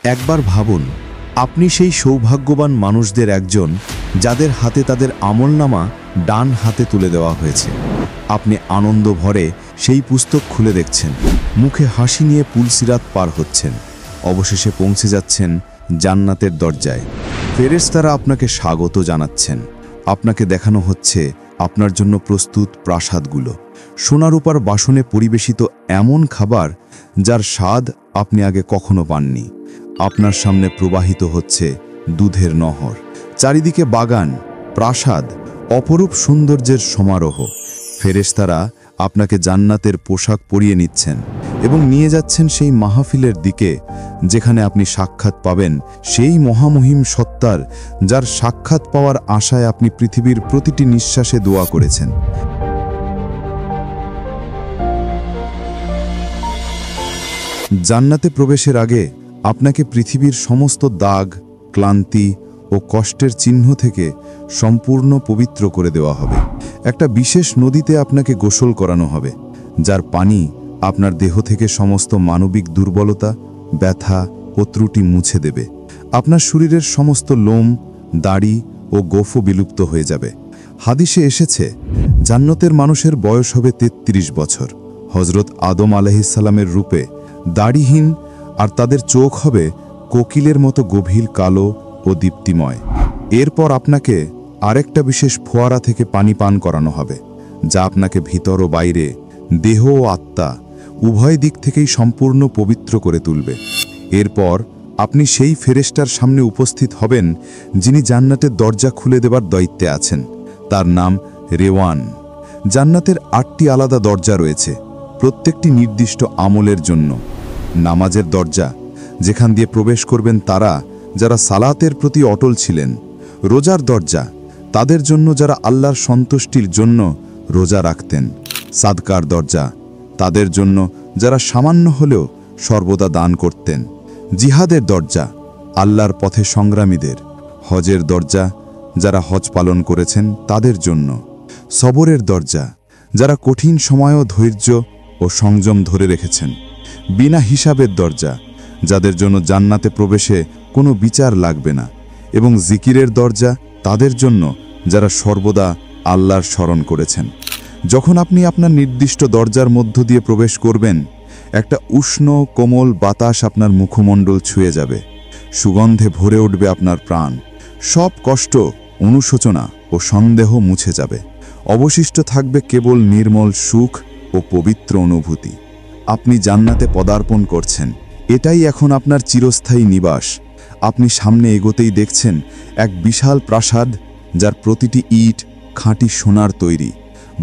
একবার ভাবুন, আপনি সেই সৌভাগ্যবান মানুষদের একজন যাদের হাতে তাদের আমলনামা ডান হাতে তুলে দেওয়া হয়েছে। আপনি আনন্দ ভরে সেই পুস্তক খুলে দেখছেন, মুখে হাসি নিয়ে পুলসিরাত পার হচ্ছেন, অবশেষে পৌঁছে যাচ্ছেন জান্নাতের দরজায়। ফেরেশতারা আপনাকে স্বাগত জানাচ্ছেন। আপনাকে দেখানো হচ্ছে আপনার জন্য প্রস্তুত প্রাসাদগুলো, সোনারূপার বাসনে পরিবেশিত এমন খাবার যার স্বাদ আপনি আগে কখনো পাননি। আপনার সামনে প্রবাহিত হচ্ছে দুধের নহর, চারিদিকে বাগান, প্রাসাদ, অপরূপ সৌন্দর্যের সমারোহ। ফেরেশতারা আপনাকে জান্নাতের পোশাক পরিয়ে নিচ্ছেন এবং নিয়ে যাচ্ছেন সেই মাহফিলের দিকে, যেখানে আপনি সাক্ষাৎ পাবেন সেই মহামহিম সত্তার, যার সাক্ষাৎ পাওয়ার আশায় আপনি পৃথিবীর প্রতিটি নিঃশ্বাসে দোয়া করেছেন। জান্নাতে প্রবেশের আগে আপনাকে পৃথিবীর সমস্ত দাগ, ক্লান্তি ও কষ্টের চিহ্ন থেকে সম্পূর্ণ পবিত্র করে দেওয়া হবে। একটা বিশেষ নদীতে আপনাকে গোসল করানো হবে, যার পানি আপনার দেহ থেকে সমস্ত মানবিক দুর্বলতা, ব্যথা ও ত্রুটি মুছে দেবে। আপনার শরীরের সমস্ত লোম, দাড়ি ও গোফও বিলুপ্ত হয়ে যাবে। হাদিসে এসেছে, জান্নাতের মানুষের বয়স হবে ৩৩ বছর, হজরত আদম আলাইহিসসালামের রূপে, দাড়িহীন, আর তাদের চোখ হবে কোকিলের মতো গভীর কালো ও দীপ্তিময়। এরপর আপনাকে আরেকটা বিশেষ ফোয়ারা থেকে পানি পান করানো হবে, যা আপনাকে ভিতর ও বাইরে, দেহ ও আত্মা উভয় দিক থেকেই সম্পূর্ণ পবিত্র করে তুলবে। এরপর আপনি সেই ফেরেশতার সামনে উপস্থিত হবেন যিনি জান্নাতের দরজা খুলে দেবার দায়িত্বে আছেন। তার নাম রেওয়ান। জান্নাতের ৮টি আলাদা দরজা রয়েছে, প্রত্যেকটি নির্দিষ্ট আমলের জন্য। নামাজের দরজা, যেখান দিয়ে প্রবেশ করবেন তারা যারা সালাতের প্রতি অটল ছিলেন। রোজার দরজা, তাদের জন্য যারা আল্লাহর সন্তুষ্টির জন্য রোজা রাখতেন। সাদকার দরজা, তাদের জন্য যারা সামান্য হলেও সর্বদা দান করতেন। জিহাদের দরজা, আল্লাহর পথে সংগ্রামীদের। হজের দরজা, যারা হজ পালন করেছেন তাদের জন্য। সবরের দরজা, যারা কঠিন সময়ও ধৈর্য ও সংযম ধরে রেখেছেন। বিনা হিসাবের দরজা, যাদের জন্য জান্নাতে প্রবেশে কোনো বিচার লাগবে না। এবং জিকিরের দরজা, তাদের জন্য যারা সর্বদা আল্লাহর স্মরণ করেছেন। যখন আপনি আপনার নির্দিষ্ট দরজার মধ্য দিয়ে প্রবেশ করবেন, একটা উষ্ণ কোমল বাতাস আপনার মুখমণ্ডল ছুঁয়ে যাবে। সুগন্ধে ভরে উঠবে আপনার প্রাণ। সব কষ্ট, অনুশোচনা ও সন্দেহ মুছে যাবে। অবশিষ্ট থাকবে কেবল নির্মল সুখ ও পবিত্র অনুভূতি। আপনি জান্নাতে পদার্পণ করছেন, এটাই এখন আপনার চিরস্থায়ী নিবাস। আপনি সামনে এগোতেই দেখছেন এক বিশাল প্রাসাদ, যার প্রতিটি ইট খাঁটি সোনার তৈরি।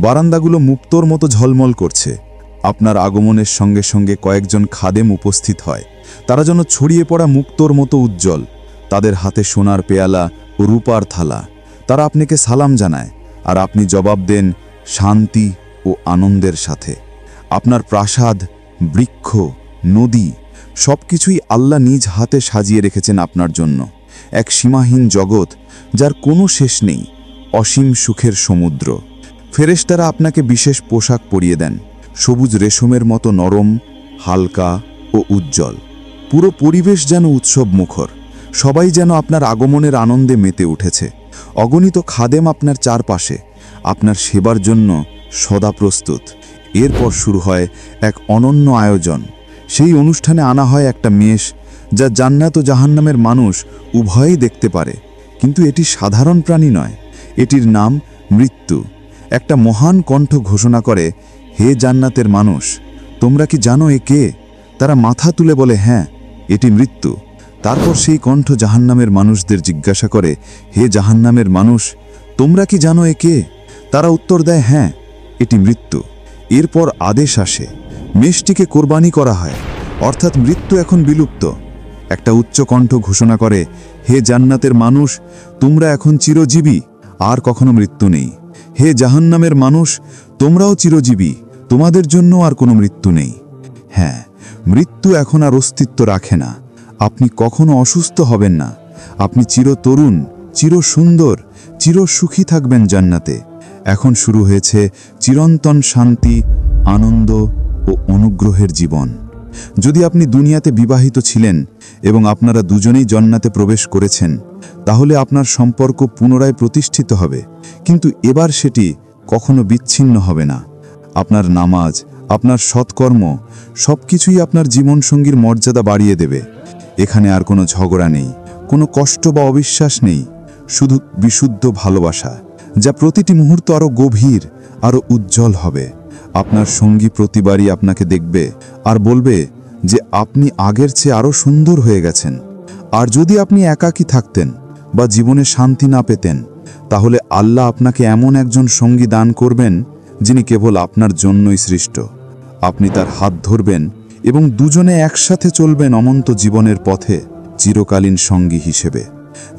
বারান্দাগুলো মুক্তোর মতো ঝলমল করছে। আপনার আগমনের সঙ্গে সঙ্গে কয়েকজন খাদেম উপস্থিত হয়। তারা যেন ছড়িয়ে পড়া মুক্তোর মতো উজ্জ্বল, তাদের হাতে সোনার পেয়ালা ও রূপার থালা। তারা আপনাকে সালাম জানায়, আর আপনি জবাব দেন শান্তি ও আনন্দের সাথে। আপনার প্রাসাদ, বৃক্ষ, নদী সবকিছুই আল্লাহ নিজ হাতে সাজিয়ে রেখেছেন আপনার জন্য। এক সীমাহীন জগৎ, যার কোনো শেষ নেই, অসীম সুখের সমুদ্র। ফেরেশতারা আপনাকে বিশেষ পোশাক পরিয়ে দেন, সবুজ রেশমের মতো নরম, হালকা ও উজ্জ্বল। পুরো পরিবেশ যেন উৎসব মুখর, সবাই যেন আপনার আগমনের আনন্দে মেতে উঠেছে। অগণিত খাদেম আপনার চারপাশে, আপনার সেবার জন্য সদা প্রস্তুত। এরপর শুরু হয় এক অনন্য আয়োজন। সেই অনুষ্ঠানে আনা হয় একটা মেষ, যা জান্নাত ও জাহান্নামের মানুষ উভয়েই দেখতে পারে। কিন্তু এটি সাধারণ প্রাণী নয়, এটির নাম মৃত্যু। একটা মহান কণ্ঠ ঘোষণা করে, হে জান্নাতের মানুষ, তোমরা কি জানো এ কে? তারা মাথা তুলে বলে, হ্যাঁ, এটি মৃত্যু। তারপর সেই কণ্ঠ জাহান্নামের মানুষদের জিজ্ঞাসা করে, হে জাহান্নামের মানুষ, তোমরা কি জানো এ কে? তারা উত্তর দেয়, হ্যাঁ, এটি মৃত্যু। এরপর আদেশ আসে, মেষটিকে কোরবানি করা হয়, অর্থাৎ মৃত্যু এখন বিলুপ্ত। একটা উচ্চ কণ্ঠ ঘোষণা করে, হে জান্নাতের মানুষ, তোমরা এখন চিরজীবী, আর কখনো মৃত্যু নেই। হে জাহান্নামের মানুষ, তোমরাও চিরজীবী, তোমাদের জন্য আর কোনো মৃত্যু নেই। হ্যাঁ, মৃত্যু এখন আর অস্তিত্ব রাখে না। আপনি কখনো অসুস্থ হবেন না। আপনি চিরতরুণ, চিরসুন্দর, চিরসুখী থাকবেন জান্নাতে। এখন শুরু হয়েছে চিরন্তন শান্তি, আনন্দ ও অনুগ্রহের জীবন। যদি আপনি দুনিয়াতে বিবাহিত ছিলেন এবং আপনারা দুজনেই জান্নাতে প্রবেশ করেছেন, তাহলে আপনার সম্পর্ক পুনরায় প্রতিষ্ঠিত হবে, কিন্তু এবার সেটি কখনো বিচ্ছিন্ন হবে না। আপনার নামাজ, আপনার সৎকর্ম সবকিছুই আপনার জীবনসঙ্গীর মর্যাদা বাড়িয়ে দেবে। এখানে আর কোনো ঝগড়া নেই, কোনো কষ্ট বা অবিশ্বাস নেই, শুধু বিশুদ্ধ ভালোবাসা, যা প্রতিটি মুহূর্ত আরও গভীর, আরও উজ্জ্বল হবে। আপনার সঙ্গী প্রতিবারই আপনাকে দেখবে আর বলবে যে আপনি আগের চেয়ে আরও সুন্দর হয়ে গেছেন। আর যদি আপনি একাকী থাকতেন বা জীবনে শান্তি না পেতেন, তাহলে আল্লাহ আপনাকে এমন একজন সঙ্গী দান করবেন যিনি কেবল আপনার জন্যই সৃষ্ট। আপনি তার হাত ধরবেন এবং দুজনে একসাথে চলবেন অনন্ত জীবনের পথে, চিরকালীন সঙ্গী হিসেবে।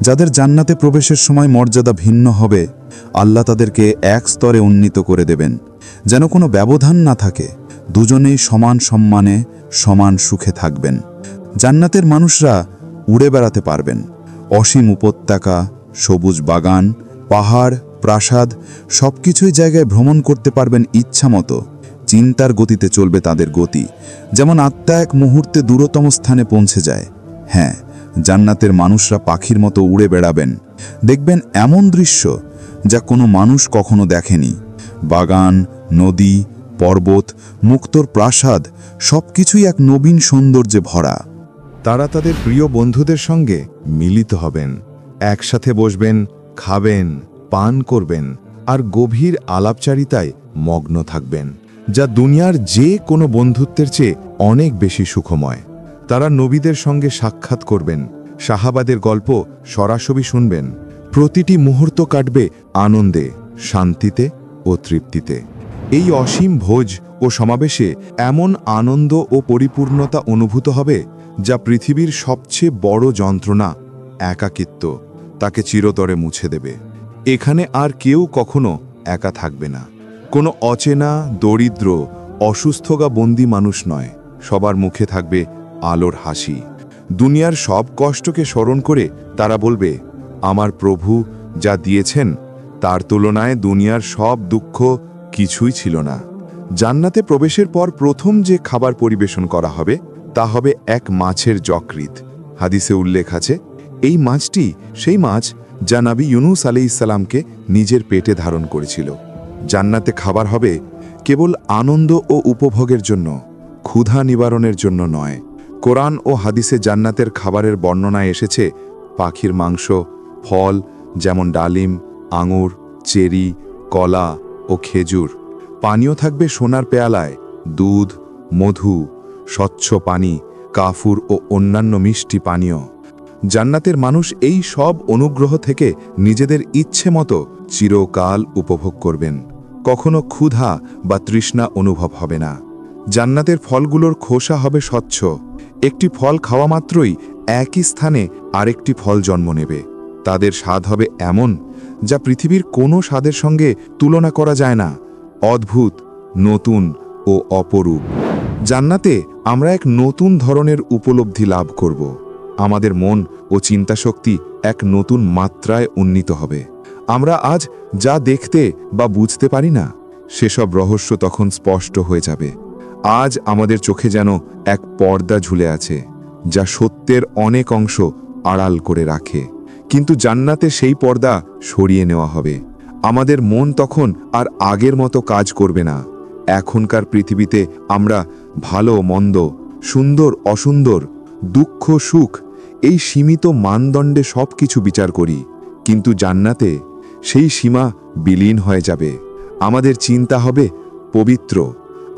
যাদের জান্নাতে প্রবেশের সময় মর্যাদা ভিন্ন হবে, আল্লাহ তাদেরকে এক স্তরে উন্নীত করে দেবেন, যেন কোনো ব্যবধান না থাকে। দুজনেই সমান সম্মানে, সমান সুখে থাকবেন। জান্নাতের মানুষরা উড়ে বেড়াতে পারবেন। অসীম উপত্যকা, সবুজ বাগান, পাহাড়, প্রাসাদ সবকিছুই জায়গায় ভ্রমণ করতে পারবেন ইচ্ছামতো। চিন্তার গতিতে চলবে তাদের গতি, যেমন আত্মা এক মুহূর্তে দূরতম স্থানে পৌঁছে যায়। হ্যাঁ, জান্নাতের মানুষরা পাখির মতো উড়ে বেড়াবেন। দেখবেন এমন দৃশ্য যা কোনো মানুষ কখনো দেখেনি। বাগান, নদী, পর্বত, মুক্তোর প্রাসাদ সবকিছুই এক নবীন সৌন্দর্যে ভরা। তারা তাদের প্রিয় বন্ধুদের সঙ্গে মিলিত হবেন, একসাথে বসবেন, খাবেন, পান করবেন আর গভীর আলাপচারিতায় মগ্ন থাকবেন, যা দুনিয়ার যে কোনো বন্ধুত্বের চেয়ে অনেক বেশি সুখময়। তারা নবীদের সঙ্গে সাক্ষাৎ করবেন, সাহাবাদের গল্প সরাসরি শুনবেন। প্রতিটি মুহূর্ত কাটবে আনন্দে, শান্তিতে ও তৃপ্তিতে। এই অসীম ভোজ ও সমাবেশে এমন আনন্দ ও পরিপূর্ণতা অনুভূত হবে যা পৃথিবীর সবচেয়ে বড় যন্ত্রণা, একাকিত্ব, তাকে চিরতরে মুছে দেবে। এখানে আর কেউ কখনো একা থাকবে না। কোনো অচেনা, দরিদ্র, অসুস্থ বা বন্দী মানুষ নয়। সবার মুখে থাকবে আলোর হাসি। দুনিয়ার সব কষ্টকে স্মরণ করে তারা বলবে, আমার প্রভু যা দিয়েছেন তার তুলনায় দুনিয়ার সব দুঃখ কিছুই ছিল না। জান্নাতে প্রবেশের পর প্রথম যে খাবার পরিবেশন করা হবে তা হবে এক মাছের যকৃৎ। হাদিসে উল্লেখ আছে, এই মাছটি সেই মাছ যা নবী ইউনুস আলাইহিস সালামকে নিজের পেটে ধারণ করেছিল। জান্নাতে খাবার হবে কেবল আনন্দ ও উপভোগের জন্য, ক্ষুধা নিবারণের জন্য নয়। কোরআন ও হাদিসে জান্নাতের খাবারের বর্ণনায় এসেছে পাখির মাংস, ফল যেমন ডালিম, আঙুর, চেরি, কলা ও খেজুর। পানীয় থাকবে সোনার পেয়ালায় দুধ, মধু, স্বচ্ছ পানি, কাফুর ও অন্যান্য মিষ্টি পানীয়। জান্নাতের মানুষ এই সব অনুগ্রহ থেকে নিজেদের ইচ্ছে মতো চিরকাল উপভোগ করবেন। কখনো ক্ষুধা বা তৃষ্ণা অনুভব হবে না। জান্নাতের ফলগুলোর খোসা হবে স্বচ্ছ। একটি ফল খাওয়া মাত্রই একই স্থানে আরেকটি ফল জন্ম নেবে। তাদের স্বাদ হবে এমন যা পৃথিবীর কোনো স্বাদের সঙ্গে তুলনা করা যায় না। অদ্ভুত, নতুন ও অপরূপ। জান্নাতে আমরা এক নতুন ধরনের উপলব্ধি লাভ করব। আমাদের মন ও চিন্তাশক্তি এক নতুন মাত্রায় উন্নীত হবে। আমরা আজ যা দেখতে বা বুঝতে পারি না, সেসব রহস্য তখন স্পষ্ট হয়ে যাবে। আজ আমাদের চোখে যেন এক পর্দা ঝুলে আছে, যা সত্যের অনেক অংশ আড়াল করে রাখে। কিন্তু জান্নাতে সেই পর্দা সরিয়ে নেওয়া হবে। আমাদের মন তখন আর আগের মতো কাজ করবে না। এখনকার পৃথিবীতে আমরা ভালো মন্দ, সুন্দর অসুন্দর, দুঃখ সুখ এই সীমিত মানদণ্ডে সব কিছু বিচার করি, কিন্তু জান্নাতে সেই সীমা বিলীন হয়ে যাবে। আমাদের চিন্তা হবে পবিত্র,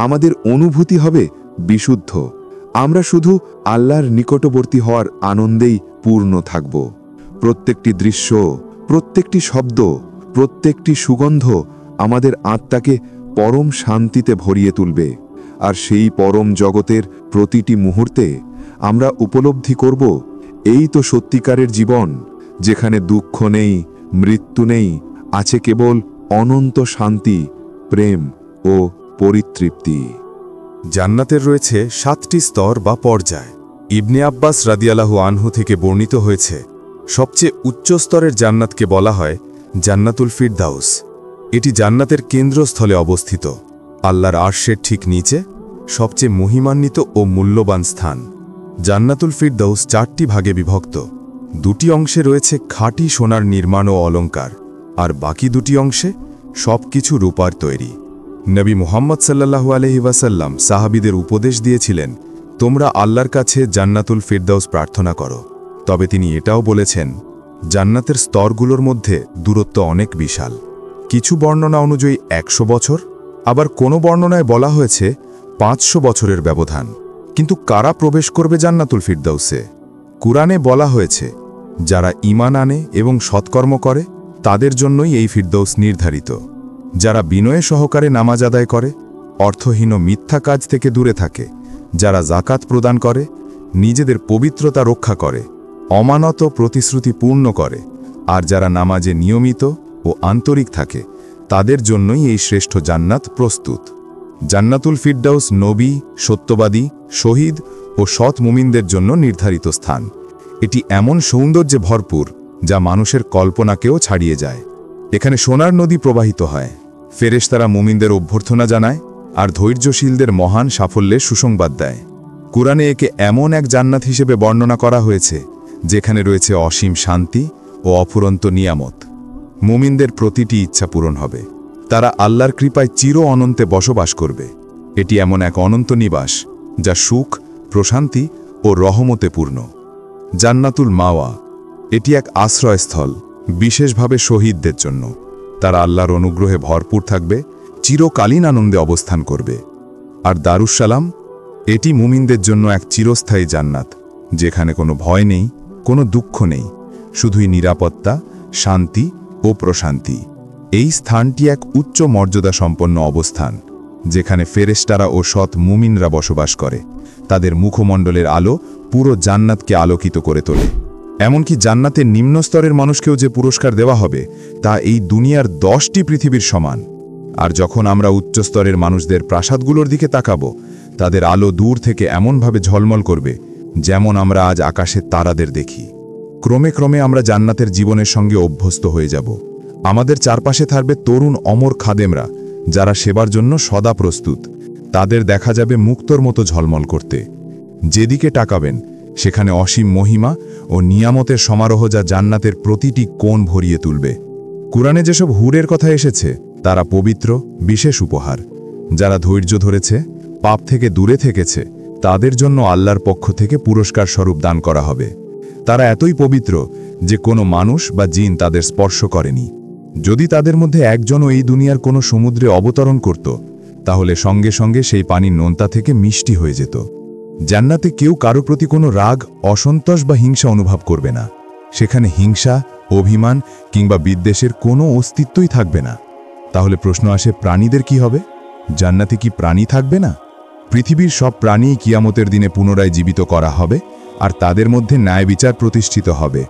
আমাদের অনুভূতি হবে বিশুদ্ধ। আমরা শুধু আল্লাহর নিকটবর্তী হওয়ার আনন্দেই পূর্ণ থাকব। প্রত্যেকটি দৃশ্য, প্রত্যেকটি শব্দ, প্রত্যেকটি সুগন্ধ আমাদের আত্মাকে পরম শান্তিতে ভরিয়ে তুলবে। আর সেই পরম জগতের প্রতিটি মুহূর্তে আমরা উপলব্ধি করব, এই তো সত্যিকারের জীবন, যেখানে দুঃখ নেই, মৃত্যু নেই, আছে কেবল অনন্ত শান্তি, প্রেম ও পরিতৃপ্তি। জান্নাতের রয়েছে 7টি স্তর বা পর্যায়। ইবনে আব্বাস রাদিয়াল্লাহু আনহু থেকে বর্ণিত হয়েছে, সবচেয়ে উচ্চ স্তরের জান্নাতকে বলা হয় জান্নাতুল ফিরদাউস। এটি জান্নাতের কেন্দ্রস্থলে অবস্থিত, আল্লাহর আরশের ঠিক নিচে, সবচেয়ে মহিমান্বিত ও মূল্যবান স্থান। জান্নাতুল ফিরদাউস 4টি ভাগে বিভক্ত। 2টি অংশে রয়েছে খাঁটি সোনার নির্মাণ ও অলংকার, আর বাকি 2টি অংশে সবকিছু রূপার তৈরি। নবী মুহাম্মদ সাল্লাল্লাহু আলাইহি ওয়াসাল্লাম সাহাবীদের উপদেশ দিয়েছিলেন, তোমরা আল্লাহর কাছে জান্নাতুল ফিরদাউস প্রার্থনা করো। তবে তিনি এটাও বলেছেন, জান্নাতের স্তরগুলোর মধ্যে দূরত্ব অনেক বিশাল। কিছু বর্ণনা অনুযায়ী 100 বছর, আবার কোনো বর্ণনায় বলা হয়েছে 500 বছরের ব্যবধান। কিন্তু কারা প্রবেশ করবে জান্নাতুল ফিরদাউসে? কুরআনে বলা হয়েছে, যারা ঈমান আনে এবং সৎকর্ম করে তাদের জন্যই এই ফিরদাউস নির্ধারিত। যারা বিনয়ে সহকারে নামাজ আদায় করে, অর্থহীন ও মিথ্যা কাজ থেকে দূরে থাকে, যারা যাকাত প্রদান করে, নিজেদের পবিত্রতা রক্ষা করে, অমানত প্রতিশ্রুতি পূর্ণ করে, আর যারা নামাজে নিয়মিত ও আন্তরিক থাকে, তাদের জন্যই এই শ্রেষ্ঠ জান্নাত প্রস্তুত। জান্নাতুল ফিরদাউস নবী, সত্যবাদী, শহীদ ও সৎ মুমিনদের জন্য নির্ধারিত স্থান। এটি এমন সৌন্দর্যে ভরপুর যা মানুষের কল্পনাকেও ছাড়িয়ে যায়। এখানে সোনার নদী প্রবাহিত হয়, ফেরেশতারা মুমিনদের অভ্যর্থনা জানায়, আর ধৈর্যশীলদের মহান সাফল্যের সুসংবাদ দেয়। কুরআনে একে এমন এক জান্নাত হিসেবে বর্ণনা করা হয়েছে যেখানে রয়েছে অসীম শান্তি ও অফুরন্ত নিয়ামত। মুমিনদের প্রতিটি ইচ্ছা পূরণ হবে, তারা আল্লাহর কৃপায় চির অনন্তে বসবাস করবে। এটি এমন এক অনন্ত নিবাস যা সুখ, প্রশান্তি ও রহমতে পূর্ণ। জান্নাতুল মাওয়া, এটি এক আশ্রয়স্থল, বিশেষভাবে শহীদদের জন্য। তারা আল্লাহর অনুগ্রহে ভরপুর থাকবে, চিরকালীন আনন্দে অবস্থান করবে। আর দারুস-সালাম, এটি মুমিনদের জন্য এক চিরস্থায়ী জান্নাত, যেখানে কোনো ভয় নেই, কোনো দুঃখ নেই, শুধুই নিরাপত্তা, শান্তি ও প্রশান্তি। এই স্থানটি এক উচ্চ মর্যাদা সম্পন্ন অবস্থান, যেখানে ফেরেশতারা ও সৎ মুমিনরা বসবাস করে। তাদের মুখমণ্ডলের আলো পুরো জান্নাতকে আলোকিত করে তোলে। এমনকি জান্নাতের নিম্ন স্তরের মানুষকেও যে পুরস্কার দেওয়া হবে তা এই দুনিয়ার 10টি পৃথিবীর সমান। আর যখন আমরা উচ্চস্তরের মানুষদের প্রাসাদগুলোর দিকে তাকাবো, তাদের আলো দূর থেকে এমনভাবে ঝলমল করবে যেমন আমরা আজ আকাশে তারাদের দেখি। ক্রমে ক্রমে আমরা জান্নাতের জীবনের সঙ্গে অভ্যস্ত হয়ে যাব। আমাদের চারপাশে থাকবে তরুণ অমর খাদেমরা, যারা সেবার জন্য সদা প্রস্তুত। তাদের দেখা যাবে মুক্তোর মতো ঝলমল করতে। যেদিকে তাকাবেন সেখানে অসীম মহিমা ও নিয়ামতের সমারোহ, যা জান্নাতের প্রতিটি কোণ ভরিয়ে তুলবে। কুরআনে যেসব হুরের কথা এসেছে তারা পবিত্র, বিশেষ উপহার। যারা ধৈর্য ধরেছে, পাপ থেকে দূরে থেকেছে, তাদের জন্য আল্লাহর পক্ষ থেকে পুরস্কার স্বরূপ দান করা হবে। তারা এতই পবিত্র যে কোনো মানুষ বা জিন তাদের স্পর্শ করেনি। যদি তাদের মধ্যে একজনও এই দুনিয়ার কোনো সমুদ্রে অবতরণ করত, তাহলে সঙ্গে সঙ্গে সেই পানি নোনতা থেকে মিষ্টি হয়ে যেত। জান্নাতে কেউ কারো প্রতি কোনো রাগ, অসন্তোষ বা হিংসা অনুভব করবে না। সেখানে হিংসা, অভিমান কিংবা বিদ্বেষের কোনো অস্তিত্বই থাকবে না। তাহলে প্রশ্ন আসে, প্রাণীদের কি হবে? জান্নাতে কি প্রাণী থাকবে না? পৃথিবীর সব প্রাণী কিয়ামতের দিনে পুনরায় জীবিত করা হবে, আর তাদের মধ্যে ন্যায় বিচার প্রতিষ্ঠিত হবে।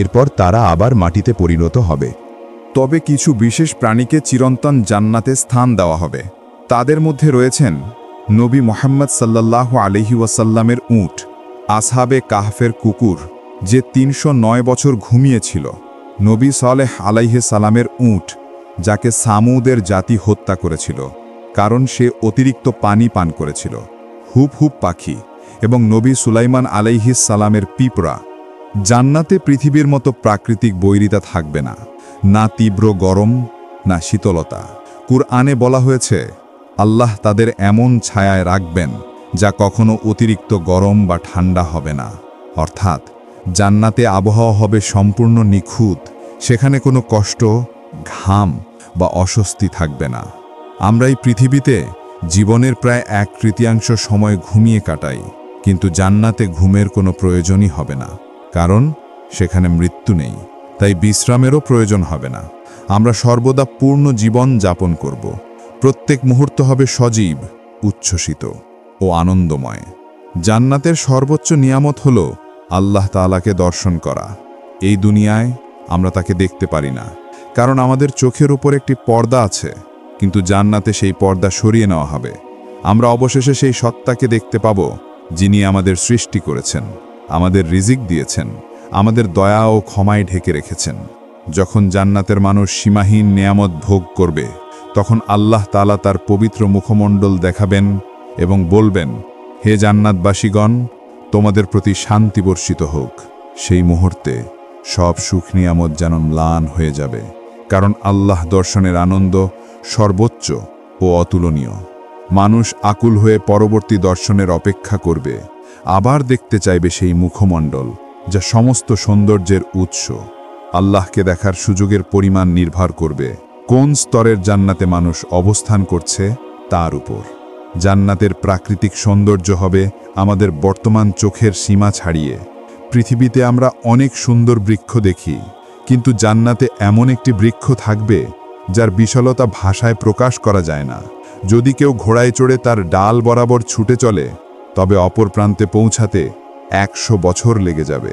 এরপর তারা আবার মাটিতে পরিণত হবে। তবে কিছু বিশেষ প্রাণীকে চিরন্তন জান্নাতে স্থান দেওয়া হবে। তাদের মধ্যে রয়েছেন নবী মুহাম্মদ সাল্লাল্লাহু আলাইহি ওয়াসাল্লামের উট, আসহাবে কাহফের কুকুর যে 309 বছর ঘুমিয়েছিল, নবী সালেহ আলাইহিস সালামের উট যাকে সামুদের জাতি হত্যা করেছিল কারণ সে অতিরিক্ত পানি পান করেছিল, হুপ হুপ পাখি এবং নবী সুলাইমান আলাইহিস সালামের পিঁপড়া। জান্নাতে পৃথিবীর মতো প্রাকৃতিক বৈরিতা থাকবে না, না তীব্র গরম, না শীতলতা। কুরআনে বলা হয়েছে, আল্লাহ তাদের এমন ছায়ায় রাখবেন যা কখনো অতিরিক্ত গরম বা ঠান্ডা হবে না। অর্থাৎ জান্নাতে আবহাওয়া হবে সম্পূর্ণ নিখুঁত, সেখানে কোনো কষ্ট, ঘাম বা অস্বস্তি থাকবে না। আমরা এই পৃথিবীতে জীবনের প্রায় 1/3 সময় ঘুমিয়ে কাটাই, কিন্তু জান্নাতে ঘুমের কোনো প্রয়োজনই হবে না, কারণ সেখানে মৃত্যু নেই, তাই বিশ্রামেরও প্রয়োজন হবে না। আমরা সর্বদা পূর্ণ জীবন যাপন করব। প্রত্যেক মুহূর্ত হবে সজীব, উচ্ছ্বসিত ও আনন্দময়। জান্নাতের সর্বোচ্চ নিয়ামত হল আল্লাহ তাআলাকে দর্শন করা। এই দুনিয়ায় আমরা তাকে দেখতে পারি না, কারণ আমাদের চোখের উপর একটি পর্দা আছে, কিন্তু জান্নাতে সেই পর্দা সরিয়ে নেওয়া হবে। আমরা অবশেষে সেই সত্তাকে দেখতে পাব যিনি আমাদের সৃষ্টি করেছেন, আমাদের রিজিক দিয়েছেন, আমাদের দয়া ও ক্ষমায় ঢেকে রেখেছেন। যখন জান্নাতের মানুষ সীমাহীন নেয়ামত ভোগ করবে, তখন আল্লাহ তাআলা তার পবিত্র মুখমণ্ডল দেখাবেন এবং বলবেন, হে জান্নাতবাসীগণ, তোমাদের প্রতি শান্তি বর্ষিত হোক। সেই মুহূর্তে সব সুখ নিয়ামত যেন ম্লান হয়ে যাবে, কারণ আল্লাহ দর্শনের আনন্দ সর্বোচ্চ ও অতুলনীয়। মানুষ আকুল হয়ে পরবর্তী দর্শনের অপেক্ষা করবে, আবার দেখতে চাইবে সেই মুখমণ্ডল যা সমস্ত সৌন্দর্যের উৎস। আল্লাহকে দেখার সুযোগের পরিমাণ নির্ভর করবে কোন স্তরের জান্নাতে মানুষ অবস্থান করছে তার উপর। জান্নাতের প্রাকৃতিক সৌন্দর্য হবে আমাদের বর্তমান চোখের সীমা ছাড়িয়ে। পৃথিবীতে আমরা অনেক সুন্দর বৃক্ষ দেখি, কিন্তু জান্নাতে এমন একটি বৃক্ষ থাকবে যার বিশালতা ভাষায় প্রকাশ করা যায় না। যদি কেউ ঘোড়ায় চড়ে তার ডাল বরাবর ছুটে চলে, তবে অপর প্রান্তে পৌঁছাতে 100 বছর লেগে যাবে।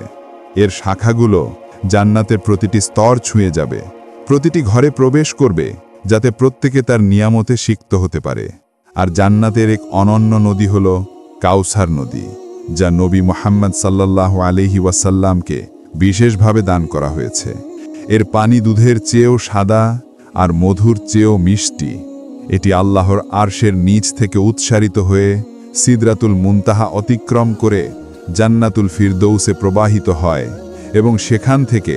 এর শাখাগুলো জান্নাতের প্রতিটি স্তর ছুঁয়ে যাবে, প্রতিটি ঘরে প্রবেশ করবে, যাতে প্রত্যেকে তার নিয়ামতে সিক্ত হতে পারে। আর জান্নাতের এক অনন্য নদী হল কাউসার নদী, যা নবী মুহাম্মদ সাল্লাল্লাহু আলাইহি ওয়াসাল্লামকে বিশেষভাবে দান করা হয়েছে। এর পানি দুধের চেয়েও সাদা আর মধুর চেয়েও মিষ্টি। এটি আল্লাহর আরশের নিচ থেকে উৎসারিত হয়ে সিদরাতুল মুনতাহা অতিক্রম করে জান্নাতুল ফিরদৌসে প্রবাহিত হয় এবং সেখান থেকে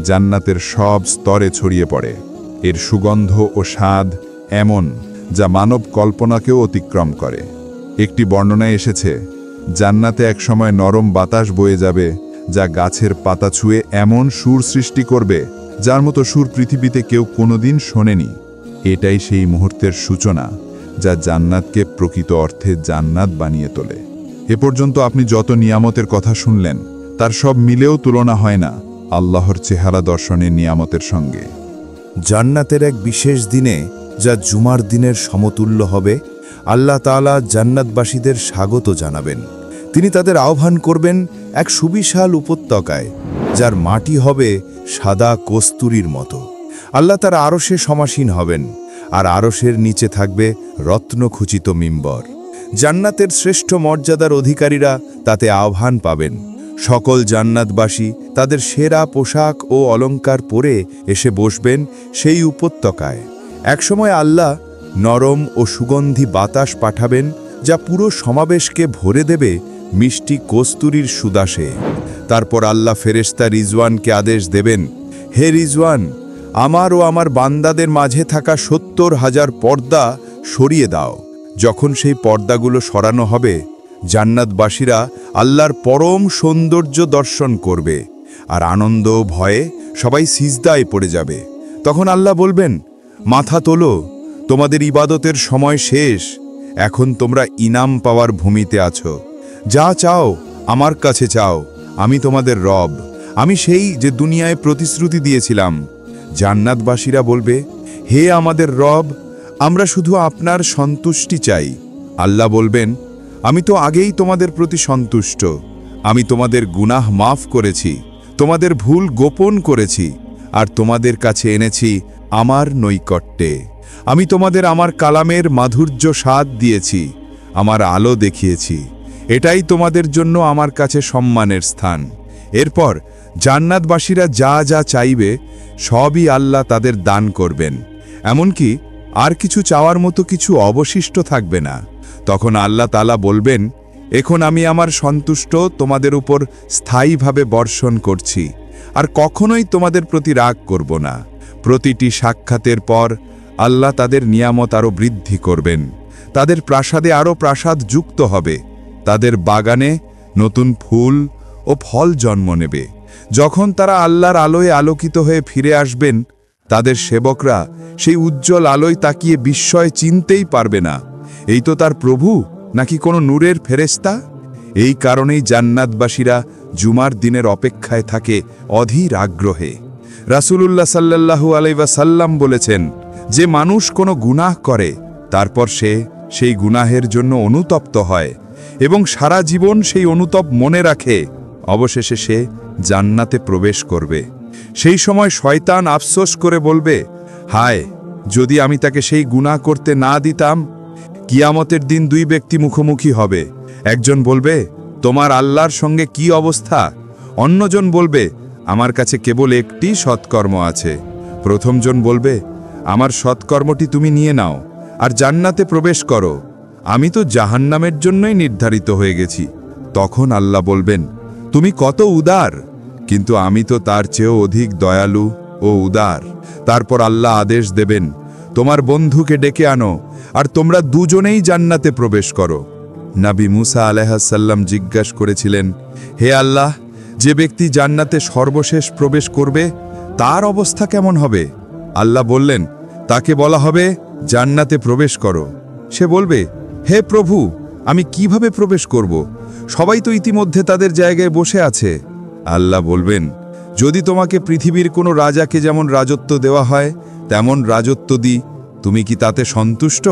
জান্নাতের সব স্তরে ছড়িয়ে পড়ে। এর সুগন্ধ ও স্বাদ এমন যা মানব কল্পনাকেও অতিক্রম করে। একটি বর্ণনায় এসেছে, জান্নাতে একসময় নরম বাতাস বয়ে যাবে যা গাছের পাতা ছুঁয়ে এমন সুর সৃষ্টি করবে যার মতো সুর পৃথিবীতে কেউ কোনোদিন শোনেনি। এটাই সেই মুহূর্তের সূচনা যা জান্নাতকে প্রকৃত অর্থে জান্নাত বানিয়ে তোলে। এ পর্যন্ত আপনি যত নিয়ামতের কথা শুনলেন, তার সব মিলেও তুলনা হয় না আল্লাহর চেহারা দর্শনের নিয়ামতের সঙ্গে। জান্নাতের এক বিশেষ দিনে, যা জুমার দিনের সমতুল্য হবে, আল্লাহ তাআলা জান্নাতবাসীদের স্বাগত জানাবেন। তিনি তাদের আহ্বান করবেন এক সুবিশাল উপত্যকায়, যার মাটি হবে সাদা কস্তুরীর মতো। আল্লাহ তার আরশে সমাসীন হবেন, আর আরশের নিচে থাকবে রত্নখচিত মিম্বর। জান্নাতের শ্রেষ্ঠ মর্যাদার অধিকারীরা তাতে আহ্বান পাবেন। সকল জান্নাতবাসী তাদের সেরা পোশাক ও অলংকার পরে এসে বসবেন সেই উপত্যকায়। একসময় আল্লাহ নরম ও সুগন্ধি বাতাস পাঠাবেন, যা পুরো সমাবেশকে ভরে দেবে মিষ্টি কস্তুরীর সুদাসে। তারপর আল্লাহ ফেরেশতা রিজওয়ানকে আদেশ দেবেন, হে রিজওয়ান, আমার ও আমার বান্দাদের মাঝে থাকা 70,000 পর্দা সরিয়ে দাও। যখন সেই পর্দাগুলো সরানো হবে, জান্নাতবাসীরা আল্লাহর পরম সৌন্দর্য দর্শন করবে, আর আনন্দ ভয়ে সবাই সিজদায় পড়ে যাবে। তখন আল্লাহ বলবেন, মাথা তোলো, তোমাদের ইবাদতের সময় শেষ। এখন তোমরা ইনাম পাওয়ার ভূমিতে আছো। যা চাও আমার কাছে চাও, আমি তোমাদের রব, আমি সেই যে দুনিয়ায় প্রতিশ্রুতি দিয়েছিলাম। জান্নাতবাসীরা বলবে, হে আমাদের রব, আমরা শুধু আপনার সন্তুষ্টি চাই। আল্লাহ বলবেন, আমি তো আগেই তোমাদের প্রতি সন্তুষ্ট। আমি তোমাদের গুনাহ মাফ করেছি, তোমাদের ভুল গোপন করেছি, আর তোমাদের কাছে এনেছি আমার নৈকট্যে। আমি তোমাদের আমার কালামের মাধুর্য স্বাদ দিয়েছি, আমার আলো দেখিয়েছি। এটাই তোমাদের জন্য আমার কাছে সম্মানের স্থান। এরপর জান্নাতবাসীরা যা যা চাইবে সবই আল্লাহ তাদের দান করবেন, এমনকি আর কিছু চাওয়ার মতো কিছু অবশিষ্ট থাকবে না। তখন আল্লাহ তাআলা বলবেন, এখন আমি আমার সন্তুষ্ট তোমাদের উপর স্থায়ীভাবে বর্ষণ করছি, আর কখনোই তোমাদের প্রতি রাগ করব না। প্রতিটি সাক্ষাতের পর আল্লাহ তাদের নিয়ামত আরও বৃদ্ধি করবেন। তাদের প্রাসাদে আরও প্রাসাদ যুক্ত হবে, তাদের বাগানে নতুন ফুল ও ফল জন্ম নেবে। যখন তারা আল্লাহর আলোয় আলোকিত হয়ে ফিরে আসবেন, তাদের সেবকরা সেই উজ্জ্বল আলোয় তাকিয়ে বিস্ময় চিনতেই পারবে না, এই তো তার প্রভু নাকি কোনো নূরের ফেরেশতা। এই কারণেই জান্নাতবাসীরা জুমার দিনের অপেক্ষায় থাকে অধীর আগ্রহে। রাসূলুল্লাহ সাল্লাল্লাহু আলাইহি ওয়াসাল্লাম বলেছেন, যে মানুষ কোনো গুনাহ করে, তারপর সে সেই গুনাহের জন্য অনুতপ্ত হয় এবং সারা জীবন সেই অনুতপ মনে রাখে, অবশেষে সে জান্নাতে প্রবেশ করবে। সেই সময় শয়তান আফসোস করে বলবে, হায়, যদি আমি তাকে সেই গুনাহ করতে না দিতাম। কিয়ামতের দিন দুই ব্যক্তি মুখোমুখি হবে। একজন বলবে, তোমার আল্লাহর সঙ্গে কি অবস্থা? অন্যজন বলবে, আমার কাছে কেবল একটি সৎকর্ম আছে। প্রথমজন বলবে, আমার সৎকর্মটি তুমি নিয়ে নাও আর জান্নাতে প্রবেশ করো, আমি তো জাহান্নামের জন্যই নির্ধারিত হয়ে গেছি। তখন আল্লাহ বলবেন, তুমি কত উদার, কিন্তু আমি তো তার চেয়েও অধিক দয়ালু ও উদার। তারপর আল্লাহ আদেশ দেবেন, তোমার বন্ধুকে ডেকে আনো আর তোমরা দুজনেই জান্নাতে প্রবেশ করো। নবী মুসা আলাইহিসসালাম জিজ্ঞাসা করেছিলেন, হে আল্লাহ, যে ব্যক্তি জান্নাতে সর্বশেষ প্রবেশ করবে তার অবস্থা কেমন হবে? আল্লাহ বললেন, তাকে বলা হবে জান্নাতে প্রবেশ করো। সে বলবে, হে প্রভু, আমি কিভাবে প্রবেশ করব? সবাই তো ইতিমধ্যে তাদের জায়গায় বসে আছে। আল্লাহ বলবেন, যদি তোমাকে পৃথিবীর কোনো রাজাকে যেমন রাজত্ব দেওয়া হয় তেমন রাজত্ব দিই, তুমি কি তাতে সন্তুষ্ট?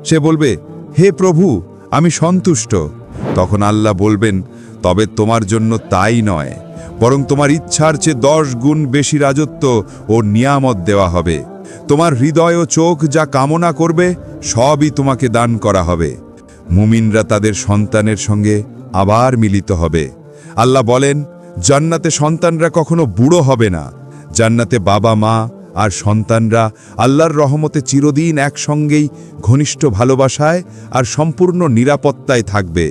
সে বলবে, হে প্রভু, আমি সন্তুষ্ট। তখন আল্লাহ বলবেন, তবে তোমার জন্য তাই নয়, বরং তোমার ইচ্ছার চেয়ে 10 গুণ বেশি রাজত্ব ও নিয়ামত দেওয়া হবে। তোমার হৃদয় ও চোখ যা কামনা করবে সবই তোমাকে দান করা হবে। মুমিনরা তাদের সন্তানের সঙ্গে আবার মিলিত হবে। আল্লাহ বলেন, জান্নাতে সন্তানরা কখনো বুড়ো হবে না। জান্নাতে বাবা মা আর সন্তানরা আল্লাহর রহমতে চিরদিন একসঙ্গেই ঘনিষ্ঠ ভালোবাসায় আর সম্পূর্ণ নিরাপত্তায় থাকবে।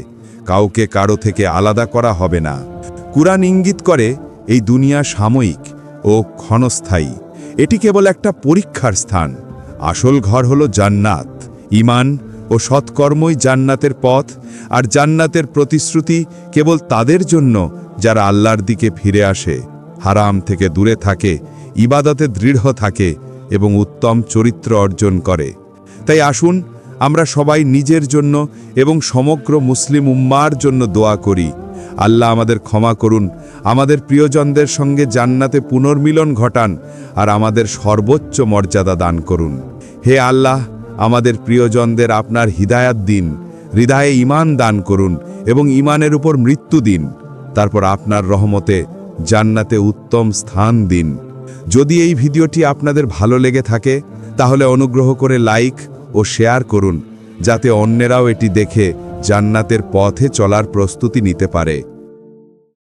কাউকে কারো থেকে আলাদা করা হবে না। কুরআন ইঙ্গিত করে এই দুনিয়া সাময়িক ও ক্ষণস্থায়ী। এটি কেবল একটা পরীক্ষার স্থান। আসল ঘর হলো জান্নাত। ঈমান ও সৎকর্মই জান্নাতের পথ, আর জান্নাতের প্রতিশ্রুতি কেবল তাদের জন্য যারা আল্লাহর দিকে ফিরে আসে, হারাম থেকে দূরে থাকে, ইবাদতে দৃঢ় থাকে এবং উত্তম চরিত্র অর্জন করে। তাই আসুন আমরা সবাই নিজের জন্য এবং সমগ্র মুসলিম উম্মার জন্য দোয়া করি। আল্লাহ আমাদের ক্ষমা করুন, আমাদের প্রিয়জনদের সঙ্গে জান্নাতে পুনর্মিলন ঘটান আর আমাদের সর্বোচ্চ মর্যাদা দান করুন। হে আল্লাহ, আমাদের প্রিয়জনদের আপনার হিদায়াত দিন, হৃদয়ে ঈমান দান করুন এবং ঈমানের উপর মৃত্যু দিন। তারপর আপনার রহমতে জান্নাতে উত্তম স্থান দিন। যদি এই ভিডিওটি আপনাদের ভালো লেগে থাকে তাহলে অনুগ্রহ করে লাইক ও শেয়ার করুন, যাতে অন্যেরাও এটি দেখে জান্নাতের পথে চলার প্রস্তুতি নিতে পারে।